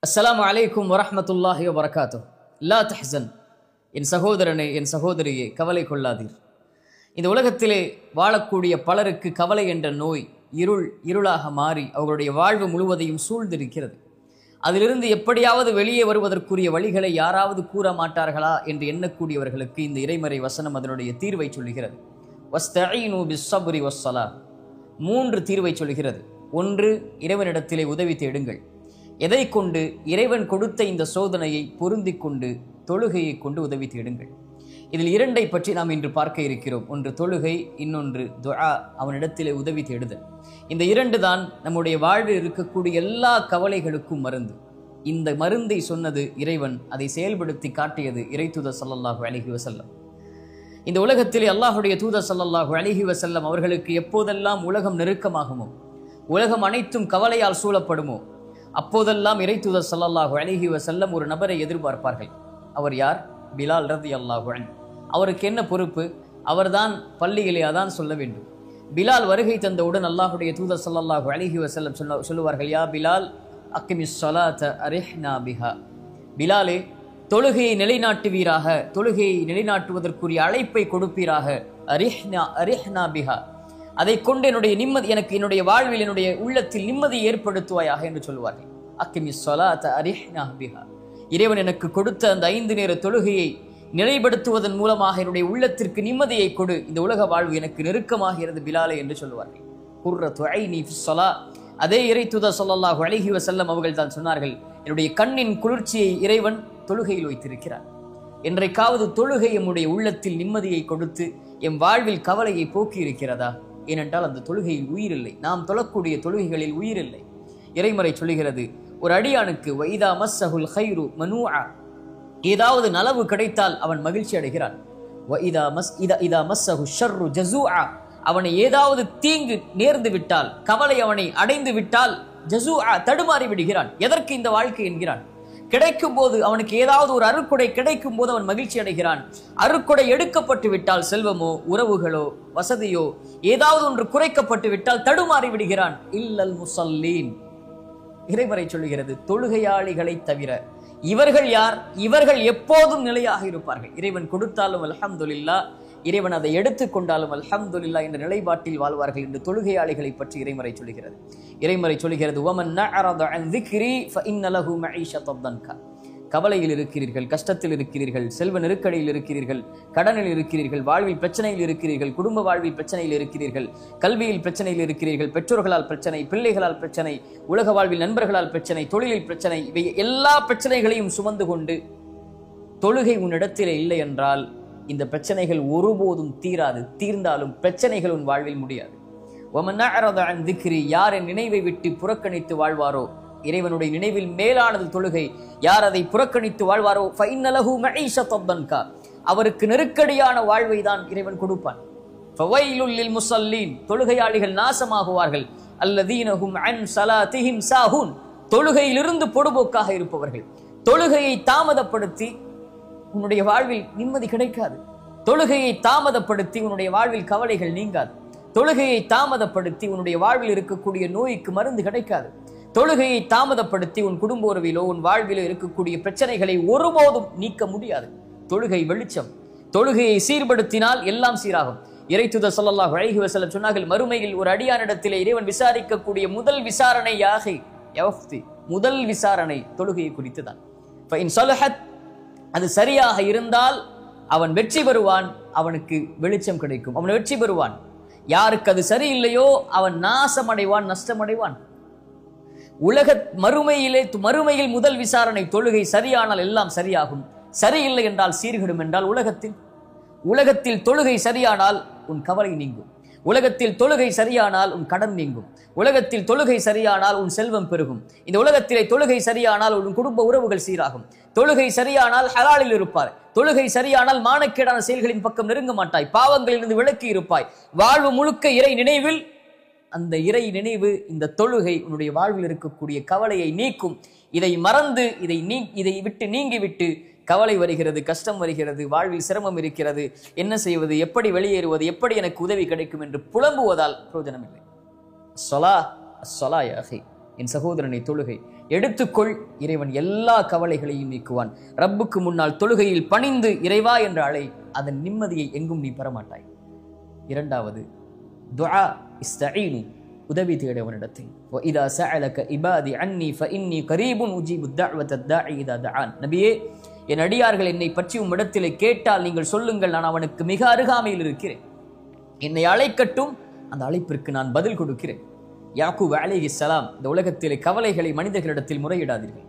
அஸ்ஸலாமு அலைக்கும் வரஹ்மத்துல்லாஹி வபரகாத்துஹ். லா தஹ்சன், என் சகோதரனே, என் சகோதரியே, கவலை கொள்ளாதீர். இந்த உலகத்திலே வாழக்கூடிய பலருக்கு கவலை என்ற நோய் இருளாக மாறி அவர்களுடைய வாழ்வு முழுவதையும் சூழ்ந்திருக்கிறது. அதிலிருந்து எப்படியாவது வெளியே வருவதற்குரிய வழிகளை யாராவது கூற மாட்டார்களா என்று எண்ணக்கூடியவர்களுக்கு இந்த இறைமறை வசனம் அதனுடைய தீர்வை சொல்லுகிறது. வஸ்தஈனு பிஸ்ஸப்ரி வஸ்ஸலா, 3 தீர்வை சொல்கிறது. 1, இறைவனிடத்திலே உதவி தேடுங்கள். எதை கொண்டு? இறைவன் கொடுத்த இந்த சோதனையை பொருந்திக் கொண்டு தொழுகையை கொண்டு உதவி தேடுங்கள். இதில் 2ஐ பற்றி நாம் இன்று பார்க்க இருக்கிறோம். ஒன்று தொழுகை, இன்னொன்று துஆ, அவனிடத்திலே உதவி தேடுதல். இந்த 2 தான் நம்முடைய வாழ்வில் இருக்கக்கூடிய எல்லா கவலைகளுக்கும் மருந்து. இந்த மருந்தை சொன்னது இறைவன், அதை செயல்படுத்தி காட்டியது இறைத்தூதர் ஸல்லல்லாஹு அலைஹி வஸல்லம். இந்த உலகத்திலே அல்லாஹுடைய தூதர் ஸல்லல்லாஹு அலைஹி வஸல்லம் அவர்களுக்கு எப்போதெல்லாம் உலகம் நெருக்கமாகுமோ, உலகம் அனைத்தும் கவலையால் சூழப்படுமோ, அப்போதெல்லாம் இறைத்தூதர் ஸல்லல்லாஹு அலைஹி வஸல்லம் ஒரு நபரை எதிர்பார்ப்பார்கள். அவர் யார்? பிலால் ரலியல்லாஹு அன்ஹு. அவருக்கு என்ன பொறுப்பு? அவர்தான் பள்ளியிலே அதான் சொல்ல வேண்டும். பிலால் வருகை தந்தவுடன் அல்லாஹுடைய தூதர் ஸல்லல்லாஹு அலைஹி வஸல்லம் சொல்லுவார்கள், யா பிலால் அக்கிமிஸ் ஸலாத அரிஹ்னா பிஹா. பிலாலே, தொழுகையை நிலைநாட்டுவீராக, தொழுகையை நிலைநாட்டுவதற்குரிய அழைப்பை கொடுப்பீராக. அரிஹ்னா பிஹா, அதை கொண்டு என்னுடைய நிம்மதி, எனக்கு என்னுடைய வாழ்வில் என்னுடைய உள்ளத்தில் நிம்மதியை ஏற்படுத்துவாயாக என்று சொல்வார்கள். அக்கிமிஸ் ஸலாத அரிஹ்னா பிஹா, இறைவன் எனக்கு கொடுத்த அந்த 5 நேர தொழுகையை நிலைப்படுத்துவதன் மூலமாக என்னுடைய உள்ளத்திற்கு நிம்மதியை கொடு, இந்த உலக வாழ்வு எனக்கு நெருக்கமாகிறது பிலாலே என்று சொல்லுவார்கள். குர்ரத்து ஐனி ஃபிஸ் ஸலா, அதே இறைத்தூதர் ஸல்லல்லாஹு அலைஹி வஸல்லம் அவர்கள் தான் சொன்னார்கள், என்னுடைய கண்ணின் குளிர்ச்சியை இறைவன் தொழுகையில் வைத்திருக்கிறார். என்றைக்காவது தொழுகை நம்முடைய உள்ளத்தில் நிம்மதியை கொடுத்து எம் வாழ்வில் கவலையை போக்கி இருக்கிறதா? ஏனென்றால் அந்த தொழுகையில் உயிர் இல்லை. நாம் தொழக்கூடிய தொழுகைகளில் உயிர் இல்லை. இறைமறை சொல்லுகிறது, ஒரு அடியானுக்கு வைதா மஸ்ஸஹுல் கைரு மனூஆ, ஏதாவது நலவு கிடைத்தால் அவன் மகிழ்ச்சி அடைகிறான். இதா மஸ்ஸஹு ஷர்ரு ஜஸூஆ, அவனை ஏதாவது தீங்கு நேர்ந்து விட்டால், கவலை அவனை அடைந்து விட்டால், ஜஸூஆ, தடுமாறி விடுகிறான். எதற்கு இந்த வாழ்க்கை என்கிறான். கிடைக்கும் போது அவனுக்கு ஏதாவது ஒரு அருட்கொடை கிடைக்கும் போது அவன் மகிழ்ச்சி அடைகிறான். அருட்கொடை எடுக்கப்பட்டு விட்டால், செல்வமோ உறவுகளோ வசதியோ ஏதாவது ஒன்று குறைக்கப்பட்டு விட்டால் தடுமாறி விடுகிறான். இல்லல் முஸல்லீன், இறைமறை சொல்லுகிறது, தொழுகையாளிகளை தவிர. இவர்கள் யார்? இவர்கள் எப்போதும் நிலையாக இருப்பார்கள். இறைவன் கொடுத்தாலும் அல்ஹம்துலில்லாஹ், இறைவன் அதை எடுத்துக்கொண்டாலும் அல்ஹம்துலில்லாஹ் என்ற நிலைப்பாட்டில் வாழ்வார்கள் என்று தொழுகையாளிகளை பற்றி இறைமறை சொல்லுகிறது. இறைமறை சொல்லுகிறது, வமன் நஅரத அன் ذிக்ரி ஃபஇன்ன லஹு மஈஷத்தன் தன்கா. கவலையில் இருக்கிறீர்கள், கஷ்டத்தில் இருக்கிறீர்கள், செல்வ நெருக்கடியில் இருக்கிறீர்கள், கடனில் இருக்கிறீர்கள், வாழ்வில் பிரச்சனையில் இருக்கிறீர்கள், குடும்ப வாழ்வில் பிரச்சனையில் இருக்கிறீர்கள், கல்வியில் பிரச்சனையில் இருக்கிறீர்கள், பெற்றோர்களால் பிரச்சனை, பிள்ளைகளால் பிரச்சனை, உலக வாழ்வில் நண்பர்களால் பிரச்சனை, தொழிலில் பிரச்சனை, இவை எல்லா பிரச்சனைகளையும் சுமந்து கொண்டு தொழுகை உன்னிடத்திலே இல்லை என்றால் இந்த பிரச்சனைகள் ஒருபோதும் தீராது. தீர்ந்தாலும் பிரச்சனைகள் உன் வாழ்வில் முடியாது. வமன் நஅரத அன் ذிக்ரி, யார் என் நினைவை விட்டு புறக்கணித்து வாழ்வாரோ, இறைவனுடைய நினைவில் மேலானது தொழுகை, யார் அதை புறக்கணித்து வாழ்வாரோ ஃபஇன்ன லஹு மஈஷத்தன் தன்கா, அவருக்கு நெருக்கடியான வாழ்வை தான் இறைவன் கொடுப்பான். ஃபவைலுல் லில் முஸல்லீன், தொழுகையாளிகள் நாசமாகுவார்கள். அல்லதீன ஹும் அன் ஸலாத்திஹிம் சாஹூன், தொழுகையிலிருந்து பொடுபோக்காக இருப்பவர்கள். தொழுகையை தாமதப்படுத்தி உன்னுடைய வாழ்வில் நிம்மதி கிடைக்காது. தொழுகையை தாமதப்படுத்தி உன்னுடைய வாழ்வில் கவலைகள் நீங்காது. தொழுகையை தாமதப்படுத்தி உன்னுடைய வாழ்வில் இருக்கக்கூடிய நோய்க்கு மருந்து கிடைக்காது. தொழுகையை தாமதப்படுத்தி உன் குடும்ப உறவிலோ உன் வாழ்விலோ இருக்கக்கூடிய பிரச்சனைகளை ஒருபோதும் நீக்க முடியாது. தொழுகை வெளிச்சம். தொழுகையை சீர்படுத்தினால் எல்லாம் சீராகும். இறைத்தூதர் ஸல்லல்லாஹு அலைஹி வஸல்லம் சொன்னார்கள், மறுமையில் ஒரு அடியானிடத்திலே இறைவன் விசாரிக்கக்கூடிய முதல் விசாரணை முதல் விசாரணை தொழுகையை குறித்துதான். ஃபஇன் ஸலஹத், அது சரியாக இருந்தால் அவன் வெற்றி பெறுவான், அவனுக்கு வெளிச்சம் கிடைக்கும், அவன் வெற்றி பெறுவான். யாருக்கு அது சரியில்லையோ அவன் நாசமடைவான், நஷ்டமடைவான். மறுமையில் முதல் விசாரணை தொழுகை சரியானால் எல்லாம் சரியாகும். சரியில்லை என்றால் சீர்கெடும். என்றால் உலகத்தில் தொழுகை சரியானால் உன் கவலை நீங்கும். உலகத்தில் தொழுகை சரியானால் உன் கடன் நீங்கும். உலகத்தில் தொழுகை சரியானால் உன் செல்வம் பெருகும். இந்த உலகத்திலே தொழுகை சரியானால் உன் குடும்ப உறவுகள் சீராகும். தொழுகை சரியானால் ஹலாலில் இருப்பார். தொழுகை சரியானால் மானக்கேடான செயல்களின் பக்கம் நெருங்க மாட்டாய். பாவங்களிலிருந்து விலக்கி இருப்பாய். வாழ்வு முழுக்க இறை நினைவில். அந்த இறை நினைவு, இந்த தொழுகை உன்னுடைய வாழ்வில் இருக்கக்கூடிய கவலையை நீக்கும். இதை மறந்து இதை விட்டு நீங்கிவிட்டு கவலை வருகிறது, கஷ்டம் வருகிறது, வாழ்வில் சிரமம் இருக்கிறது, என்ன செய்வது, எப்படி வெளியேறுவது, எப்படி எனக்கு உதவி கிடைக்கும் என்று புலம்புவதால் பிரயோஜனம் இல்லை. ஸலா யா அஹி, என் சகோதரனை, தொழுகை எடுத்துக்கொள், இறைவன் எல்லா கவலைகளையும் நீக்குவான். ரப்புக்கு முன்னால் தொழுகையில் பணிந்து இறைவா என்ற அழை, அதன் நிம்மதியை எங்கும் நீ பெறமாட்டாய். இரண்டாவது துஆ, இஸ்தஈனு, உதவி தேடவனிடத்தில். வஇதா சஅலக இபாதி அன்னி ஃபஇன்னி கரீபுன் உஜீபு தஅவத தாஇ இதா தஆன். நபியே, என் அடியார்கள் என்னை பற்றி உம்மிடத்திலே கேட்டால் நீங்கள் சொல்லுங்கள், நான் அவனுக்கு மிக அருகாமையில் இருக்கிறேன். என்னை அழைக்கட்டும், அந்த அழைப்பிற்கு நான் பதில் கொடுக்கிறேன். யாக்கூப் அலைஹிஸ்ஸலாம், இந்த உலகத்திலே கவலைகளை மனிதர்களிடத்தில் முறையிடாதீர்கள்.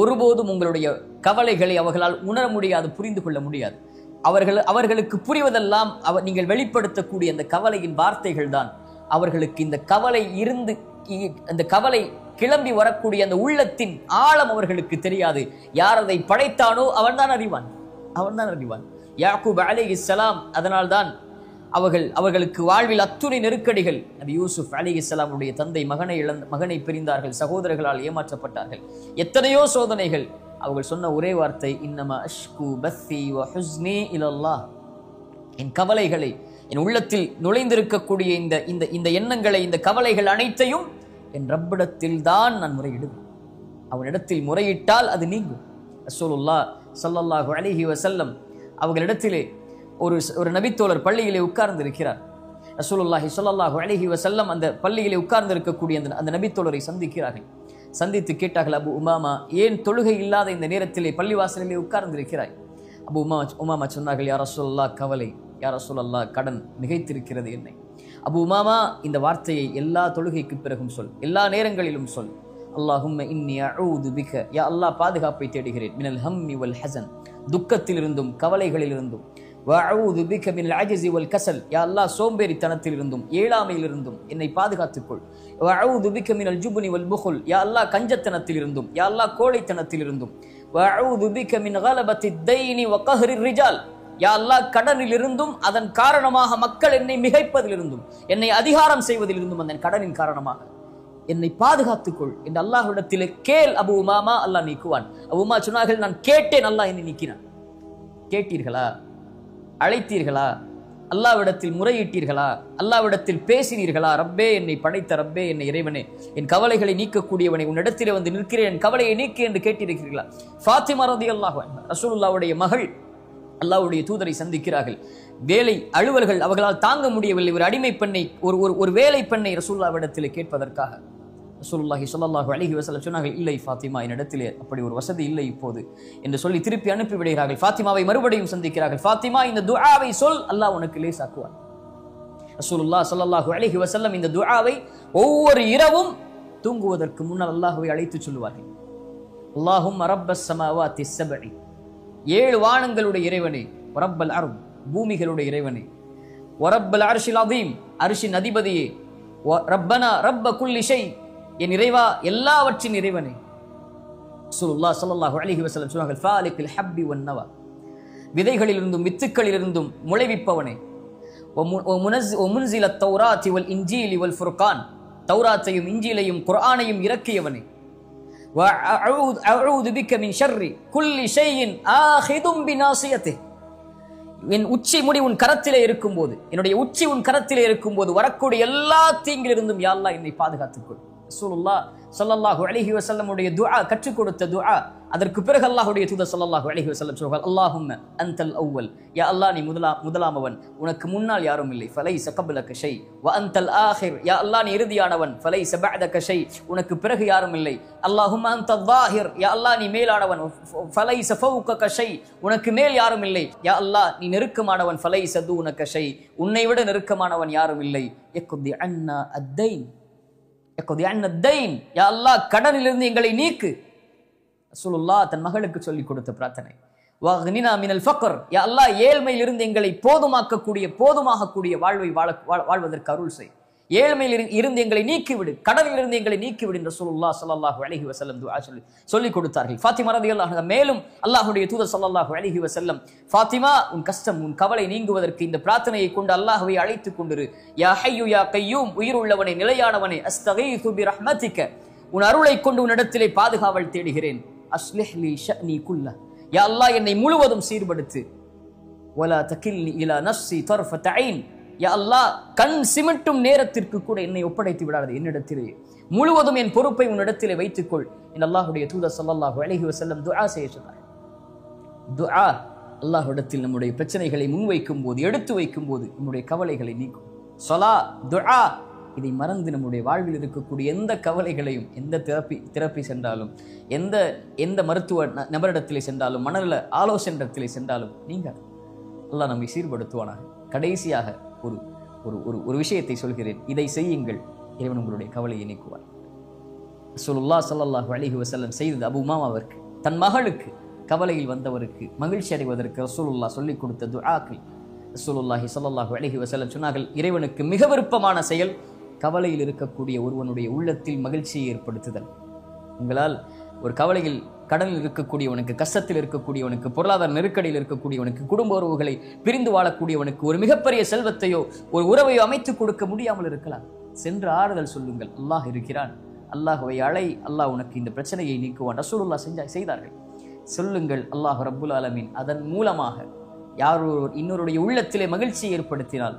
ஒருபோதும் உங்களுடைய கவலைகளை அவர்களால் உணர முடியாது, புரிந்து கொள்ள முடியாது. அவர்களுக்கு புரிவதெல்லாம் நீங்கள் வெளிப்படுத்தக்கூடிய அந்த கவலையின் வார்த்தைகள் தான். அவர்களுக்கு இந்த கவலை இருந்து, அந்த கவலை கிளம்பி வரக்கூடிய அந்த உள்ளத்தின் ஆழம் அவர்களுக்கு தெரியாது. யார் அதை படைத்தானோ அவன்தான் அறிவான். யாக்கூப் அலைஹிஸ்ஸலாம், அதனால்தான் அவர்களுக்கு வாழ்வில் அத்துணை நெருக்கடிகள். நபி யூசுப் அலைஹிஸ்ஸலாமுடைய தந்தை மகனை பிரிந்தார்கள், சகோதரர்களால் ஏமாற்றப்பட்டார்கள், எத்தனையோ சோதனைகள். அவர்கள் சொன்ன ஒரே வார்த்தை, இன்னமா அஷ்கு பஸ்ஸி வ ஹுஸ்னி இலல்லாஹ். என் கவலைகளை, என் உள்ளத்தில் நுழைந்திருக்கக்கூடிய இந்த எண்ணங்களை, இந்த கவலைகள் அனைத்தையும் என் ரப்பிடத்தில் தான் நான் முறையிடுவேன். அவனிடத்தில் முறையிட்டால் அது நீங்கும். ரசூலுல்லாஹ் ஸல்லல்லாஹு அலைஹி வஸல்லம் அவர்களிடத்திலே ஒரு நபித்தோழர் பள்ளியிலே உட்கார்ந்து இருக்கிறார். ரசூலுல்லாஹி ஸல்லல்லாஹு அலைஹி வஸல்லம் அந்த பள்ளியிலே உட்கார்ந்து இருக்கக்கூடிய அந்த நபித்தோழரை சந்திக்கிறார்கள். சந்தித்து கேட்டார்கள், அபு உமாமா, ஏன் தொழுகை இல்லாத இந்த நேரத்திலே பள்ளிவாசலிலே உட்கார்ந்து இருக்கிறாய்? அபு உமாமா சொன்னார்கள், யா ரசூலல்லாஹ், கவலை, யா ரசூலல்லாஹ், கடன் மிகைத்திருக்கிறது என்னை. அபு உமாமா, இந்த வார்த்தையை எல்லா தொழுகைக்கு பிறகும் சொல், எல்லா நேரங்களிலும் சொல். அல்லாஹும்ம இன்னி அஊது பிக, யா அல்லாஹ், பாதுகாப்பை தேடுகிறேன். மினல் ஹம்மி வல் ஹஸன், துக்கத்திலிருந்தும் கவலைகளிலிருந்தும். வஅஊது பிக மினல் அஜ்ஸி வல் கஸல், யா அல்லாஹ், சோம்பேறித்தனத்திலிருந்தும் ஏழாமையிலிருந்தும் என்னை பாதுகாத்துக்கொள். வஅஊது பிக மினல் ஜுப்னி வல் புഖுல், யா அல்லாஹ், கஞ்சத்தனத்திலிருந்தும், யா அல்லாஹ், கோழைத்தனத்திலிருந்தும். வஅஊது பிக மின் கலபத்தி தைனி வ கஹ்ரி ரிஜால், யா அல்லாஹ், கடனிலிருந்தும் அதன் காரணமாக மக்கள் என்னை மிகைப்பதிலிருந்தும், என்னை அதிகாரம் செய்வதிலிருந்தும், அந்த கடனின் காரணமாக என்னை பாதுகாத்துக்கொள் என்று அல்லாஹ்விடத்திலே கேள் அபு உமாமா, அல்லாஹ் நீக்குவான். அபு உமா சொன்னார்கள், நான் கேட்டேன், அல்லாஹ் என்னை நீக்கினான். கேட்டீர்களா? அழைத்தீர்களா? அல்லாஹ்விடத்தில் முறையிட்டீர்களா? அல்லாஹ்விடத்தில் பேசினீர்களா? ரப்பே, என்னை படைத்த ரப்பே, என்னை இறைவனே, என் கவலைகளை நீக்கக்கூடியவனை, உன்னிடத்திலே வந்து நிற்கிறேன், என் கவலையை நீக்கி என்று கேட்டிருக்கிறீர்களா? ஃபாத்திமா ரலியல்லாஹு அன்ஹா, ரசூலுல்லாஹ்வுடைய மகள், அல்லாஹ்வுடைய தூதரை சந்திக்கிறார்கள். வேலை அலுவல்கள் அவர்களால் தாங்க முடியவில்லை. ஒரு அடிமை பெண்ணை, ஒரு வேலை பெண்ணை ரசூலுல்லாஹ்விடத்திலே கேட்பதற்காக ரசூலுல்லாஹி ஸல்லல்லாஹு அலைஹி வஸல்லம் சொன்னார்கள், இல்லை ஃபாத்திமா, என்னிடத்திலே அப்படி ஒரு வசதி இல்லை இப்போது என்று சொல்லி திருப்பி அனுப்பி விடுகிறார்கள். ஃபாத்திமாவை மறுபடியும் சந்திக்கிறார்கள். ஃபாத்திமா, இந்த துஆவை சொல், அல்லாஹ் உனக்கு லேசாக்குவான். ரசூலுல்லாஹ் ஸல்லல்லாஹு அலைஹி வஸல்லம் இந்த துஆவை ஒவ்வொரு இரவும் தூங்குவதற்கு முன்னால் அல்லாஹ்வை அழைத்து சொல்லுவார்கள். அல்லாஹும்ம ரப்பஸ் ஸமாவாத்தி ஸப்இ, 7 வானங்களுடைய இறைவனே, ரப்பல் அர்த், பூமிகளுடைய இறைவனே, வரப்பல் அர்ஷில் அதீம், அர்ஷின் அதிபதியே, ரப்பனா ரப்ப குல்லி ஷை, என் இறைவா, எல்லாவற்றின் இறைவனே. ரசூலுல்லாஹ் ஸல்லல்லாஹு அலைஹி வஸல்லம் சொன்னார்கள், ஃபாலிகில் ஹப்பி வன் நவா, விதைகளிலிருந்தும் வித்துக்களிலிருந்தும் முளைவிப்பவனே, முன்ஸில தௌராத்தி வல் இன்ஜீலி வல் ஃபுர்கான், தௌராத்தையும் இன்ஜீலையும் குர்ஆனையும் இறக்கியவனே, வஅஊது பிக மின் ஷர்ரி குல்லி ஷைஇன் ஆஹிதும் பினாசியத்திஹி, என் உச்சி முடி உன் கரத்திலே இருக்கும்போது, என்னுடைய உச்சி உன் கரத்திலே இருக்கும்போது வரக்கூடிய எல்லா தீங்கிலிருந்தும் யா அல்லாஹ் என்னை பாதுகாத்துக்கொள். ரசூலுல்லாஹ் ஸல்லல்லாஹு அலைஹி வஸல்லமுடைய துஆ, கற்றுக் கொடுத்த துஆ. அதற்கு பிறகு அல்லாஹ்வுடைய தூதர் ஸல்லல்லாஹு அலைஹி வஸல்லம் சொல்கிறார்கள், அல்லாஹும்ம அன்தல் அவ்வல், யா அல்லாஹ், நீ முதலாமவன், உனக்கு முன்னால் யாரும் இல்லை. ஃபலைஸ கப்லக ஷை வ அன்தல் ஆஹிர், யா அல்லாஹ், நீ இறுதியானவன். ஃபலைஸ பஅதக ஷை, உனக்கு பிறகு யாரும் இல்லை. அல்லாஹும்ம அன்தல் ஸாஹிர், யா அல்லாஹ், நீ மேலானவன். ஃபலைஸ ஃபௌகக ஷை, உனக்கு மேல் யாரும் இல்லை. யா அல்லாஹ், நீ நெருக்கமானவன். ஃபலைஸ தூனக ஷை, உன்னை விட நெருக்கமானவன் யாரும் இல்லை. யக்தி அன்னா அத்தைன், யா அல்லாஹ், கடனிலிருந்து எங்களை நீக்கு. ரசூலுல்லாஹ் தன் மகளுக்கு சொல்லிக் கொடுத்த பிரார்த்தனை. வக்னினா மினல் ஃபக்ர், யா அல்லாஹ், ஏழ்மையிலிருந்து எங்களை போதுமாகக்கூடிய வாழ்வை வாழ்வதற்கு அருள் செய். ஏழ்மையில் இருந்து எங்களை நீக்கிவிடு, கடனிலிருந்து எங்களை நீக்கிவிடு என்று ரசூலுல்லாஹ் ஸல்லல்லாஹு அலைஹி வஸல்லம் துஆ சொல்லிக் கொடுத்தார்கள். ஃபாத்திமா ரலியல்லாஹு அன்ஹா, மேலும் அல்லாஹ்வுடைய தூதர் ஸல்லல்லாஹு அலைஹி வஸல்லம், ஃபாத்திமா, உன் கஷ்டம், உன் கவலை நீங்குவதற்கு இந்த பிரார்த்தனையை கொண்டு அல்லாஹ்வை அழைத்துக் கொண்டிரு. யா ஹய்யு யா கய்யூம், உயிர் உள்ளவனே, நிலையானவனே, அஸ்தகீது பிரஹ்மதிக, உன் அருளை கொண்டு உன்னிடத்திலே பாதுகாவல் தேடுகிறேன். அஸ்லிஹ் லி ஷஅனி குல்ல, யா அல்லாஹ், என்னை முழுவதும் சீர்படுத்து. வலா தகில்னி இலா நஃப்ஸி தர்ஃபத ஐன், யா அல்லாஹ், கண் சிமிட்டும் நேரத்திற்கு கூட என்னை ஒப்படைத்து விடாதே என்னிடத்திலே. முழுவதும் என் பொறுப்பை உன்னிடத்திலே வைத்துக்கொள் என்று அல்லாஹ்வுடைய தூதர் ஸல்லல்லாஹு அலைஹி வஸல்லம் துஆ செய்ய சொன்னார். துஆ அல்லாஹ்விடத்தில் நம்முடைய பிரச்சனைகளை முன்வைக்கும் போது, எடுத்து வைக்கும் போது நம்முடைய கவலைகளை நீக்கும். ஸலா, துஆ, இதை மறந்து நம்முடைய வாழ்வில் இருக்கக்கூடிய எந்த கவலைகளையும், எந்த தெரப்பி சென்றாலும், எந்த மருத்துவ நபரிடத்திலே சென்றாலும், மனநல ஆலோசனிடத்திலே சென்றாலும் நீங்கள் அல்லாஹ் நம்மை சீர்படுத்துவானாக. கடைசியாக ஒரு விஷயத்தை சொல்கிறேன், இதை செய்யுங்கள், இறைவன் உங்களுடைய கவலையை நீக்குவார். ரசூலுல்லாஹ் ஸல்லல்லாஹு அலைஹி வஸல்லம் செய்தது அபூ உமாமாவிற்கு, தன் மகளுக்கு கவலையில் வந்தவருக்கு மகிழ்ச்சி அடைவதற்கு ரசூலுல்லாஹ் சொல்லிக் கொடுத்த துஆக்கள். ரசூலுல்லாஹி ஸல்லல்லாஹு அலைஹி வஸல்லம் சொன்னார்கள், இறைவனுக்கு மிக விருப்பமான செயல் கவலையில் இருக்கக்கூடிய ஒருவனுடைய உள்ளத்தில் மகிழ்ச்சியை ஏற்படுத்துதல். உங்களால் ஒரு கவலையில், கடனில் இருக்கக்கூடியவனுக்கு, கஷ்டத்தில் இருக்கக்கூடியவனுக்கு, பொருளாதார நெருக்கடியில் இருக்கக்கூடியவனுக்கு, குடும்ப உறவுகளை பிரிந்து வாழக்கூடியவனுக்கு ஒரு மிகப்பெரிய செல்வத்தையோ ஒரு உறவையோ அமைத்துக் கொடுக்க முடியாமல் இருக்கலாம். சென்று ஆறுதல் சொல்லுங்கள், அல்லாஹ் இருக்கிறான், அல்லாஹ்வை அழை, அல்லாஹ் உனக்கு இந்த பிரச்சனையை நீக்குவான். ரசூலுல்லாஹ் செய்தார்கள். சொல்லுங்கள், அல்லாஹ் ரப்புல் ஆலமீன் அதன் மூலமாக யார் இன்னொருடைய உள்ளத்திலே மகிழ்ச்சியை ஏற்படுத்தினால்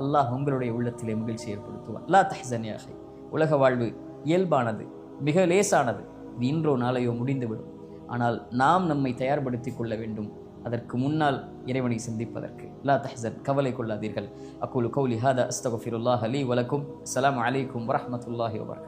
அல்லாஹ் உங்களுடைய உள்ளத்திலே மகிழ்ச்சி ஏற்படுத்துவான். லா தஹ்சன் யா அஹி. உலக வாழ்வு இயல்பானது, மிக லேசானது. இது இன்றோ நாளையோ முடிந்துவிடும். ஆனால் நாம் நம்மை தயார்படுத்திக் கொள்ள வேண்டும் அதற்கு முன்னால் இறைவனை சிந்திப்பதற்கு. லா தஹ்சன், கவலை கொள்ளாதீர்கள். அகூலு கௌலி ஹாதா அஸ்தக்ஃபிருல்லாஹ லீ வலக்கும். அஸ்ஸலாமு அலைக்கும் வரஹ்மத்துல்லாஹி வபரகாத்துஹு.